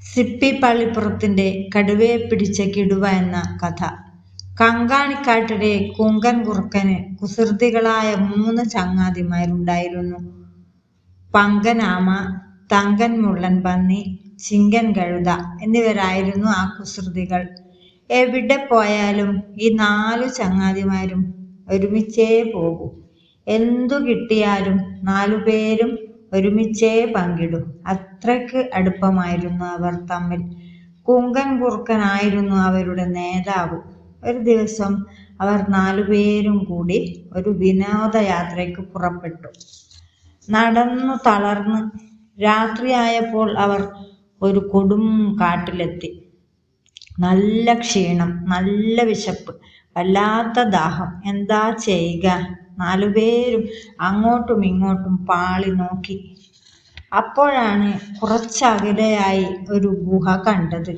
Sippy പള്ളിപ്പുറത്തിന്റെ കടുവയെ പിടിച്ച കിടുവ എന്ന കഥ. കങ്കാണിക്കാട്ടിലെ കുങ്കൻ കുറുക്കന് കുസൃതികളായ 3 ചങ്ങാതിമാരുണ്ടായിരുന്നു. പങ്കനാമ, തങ്കൻ മുള്ളൻ പന്നി, ചിങ്കൻ കഴുത എന്നിവരായിരുന്നു ആ കുസൃതികൾ. എവിടെ പോയാലും ഈ 4 ചങ്ങാതിമാരും ഒരുമിച്ചേ പോകൂ. എന്തു കിട്ടിയാലും 4 പേരും ഒരുമിച്ചേ പങ്കിടും. അത്രയ്ക്ക് അടുപ്പമായിരുന്നു അവർ തമ്മിൽ. കുങ്കൻ കുറുക്കനായിരുന്നു അവരുടെ നേതാവ്. ഒരു ദിവസം അവർ 4 പേരും കൂടി ഒരു വിനോദയാത്രയ്ക്ക് പുറപ്പെട്ടു. നടന്നു തളർന്ന് രാത്രിയായപ്പോൾ അവർ ഒരു കൊടും കാട്ടിലെത്തി. നല്ല ക്ഷീണം, നല്ല വിശപ്പ്, വല്ലാത്ത ദാഹം. എന്താ ചെയ്യുക? 4 പേരും അങ്ങോട്ടും ഇങ്ങോട്ടും പാളി നോക്കി. അപ്പോഴാണ് കുറച്ചകലെയായി ഒരു ഗുഹ കണ്ടത്.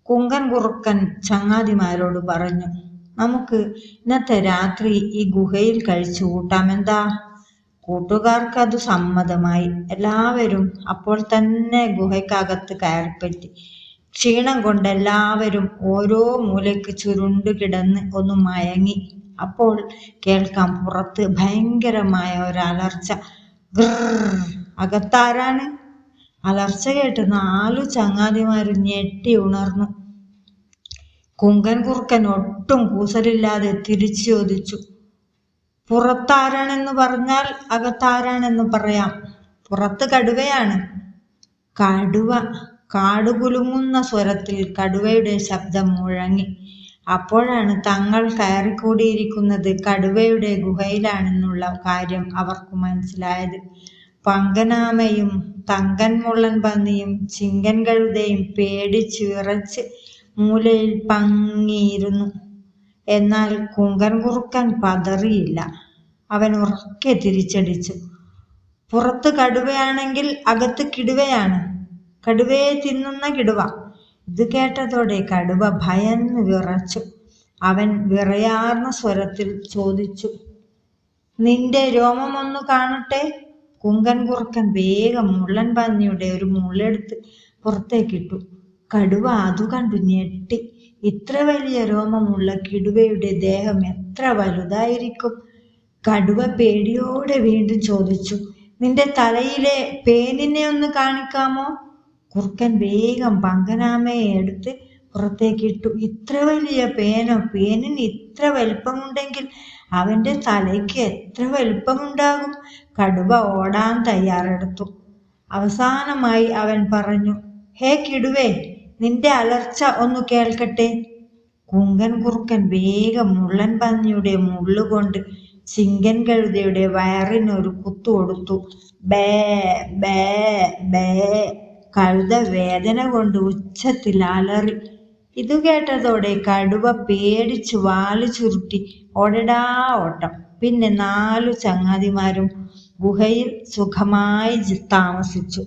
കുങ്കൻ കുറുക്കൻ ചങ്ങാതിമാരോട് പറഞ്ഞു, നമുക്ക് ഇന്നത്തെ രാത്രി ഈ ഗുഹയിൽ കഴിച്ചു കൂട്ടാമെന്താ? കൂട്ടുകാർക്ക് അത് സമ്മതമായി. എല്ലാവരും അപ്പോൾ തന്നെ ഗുഹയ്ക്കകത്ത് കയറിപ്പറ്റി. ക്ഷീണം കൊണ്ട് എല്ലാവരും ഓരോ മൂലയ്ക്ക് ചുരുണ്ടു കിടന്ന് ഒന്ന് മയങ്ങി. അപ്പോൾ കേൾക്കാം പുറത്ത് ഭയങ്കരമായ ഒരലർച്ച. ഗ്രർ! അകത്താരാണ്? അലർച്ച കേട്ട് 4 ചങ്ങാതിമാരും ഞെട്ടി ഉണർന്നു. കുങ്കൻ കുറുക്കൻ ഒട്ടും കൂസലില്ലാതെ തിരിച്ചു ചോദിച്ചു, പുറത്താരാണെന്ന് പറഞ്ഞാൽ അകത്താരാണെന്ന് പറയാം. പുറത്ത് കടുവയാണ്. കടുവ! കാടുകുലുങ്ങുന്ന സ്വരത്തിൽ കടുവയുടെ ശബ്ദം മുഴങ്ങി. അപ്പോഴാണ് തങ്ങൾ കയറിക്കൂടിയിരിക്കുന്നത് കടുവയുടെ ഗുഹയിലാണെന്നുള്ള കാര്യം അവർക്ക് മനസ്സിലായത്. പങ്കനാമയും തങ്കൻ മുള്ളൻ പന്നിയും ചിങ്കൻ കഴുതയും പേടിച്ച് വിറച്ച് മൂലയിൽ പങ്ങിയിരുന്നു. എന്നാൽ കുങ്കൻ കുറുക്കൻ പതറിയില്ല. അവൻ ഉറക്കെ തിരിച്ചടിച്ചു, പുറത്ത് കടുവയാണെങ്കിൽ അകത്ത് കിടുവയാണ്. കടുവയെ തിന്നുന്ന കിടുവ. ഇത് കേട്ടതോടെ കടുവ ഭയന്ന് വിറച്ചു. അവൻ വിറയാർന്ന സ്വരത്തിൽ ചോദിച്ചു, നിന്റെ രോമമൊന്നു കാണട്ടെ. കുങ്കൻ കുറുക്കൻ വേഗം മുള്ളൻ പന്നിയുടെ ഒരു മുള്ളെടുത്ത് പുറത്തേക്കിട്ടു. കടുവ അതു കണ്ടു ഞെട്ടി. ഇത്ര വലിയ രോമമുള്ള കിടുവയുടെ ദേഹം എത്ര വലുതായിരിക്കും? കടുവ പേടിയോടെ വീണ്ടും ചോദിച്ചു, നിന്റെ തലയിലെ പേനിനെ ഒന്ന് കാണിക്കാമോ? കുറുക്കൻ വേഗം പങ്കനാമയെ എടുത്ത് പുറത്തേക്കിട്ടു. ഇത്ര വലിയ പേനോ? പേനിന് ഇത്ര വലിപ്പമുണ്ടെങ്കിൽ അവന്റെ തലയ്ക്ക് എത്ര വലിപ്പമുണ്ടാകും? കടുവ ഓടാൻ തയ്യാറെടുത്തു. അവസാനമായി അവൻ പറഞ്ഞു, ഹേ കിടുവേ, നിന്റെ അലർച്ച ഒന്ന് കേൾക്കട്ടെ. കുങ്കൻ കുറുക്കൻ വേഗം മുള്ളൻ പന്നിയുടെ മുള്ളുകൊണ്ട് ചിങ്കൻ കഴുതയുടെ വയറിനൊരു കുത്തു കൊടുത്തു. Bay bay bay! കഴുത വേദന കൊണ്ട് ഉച്ചത്തിൽ അലറി. ഇതു കേട്ടതോടെ കടുവ പേടിച്ച് വാല് ചുരുട്ടി ഓടടാ ഓട്ടം. പിന്നെ 4 ചങ്ങാതിമാരും ഗുഹയിൽ സുഖമായി താമസിച്ചു.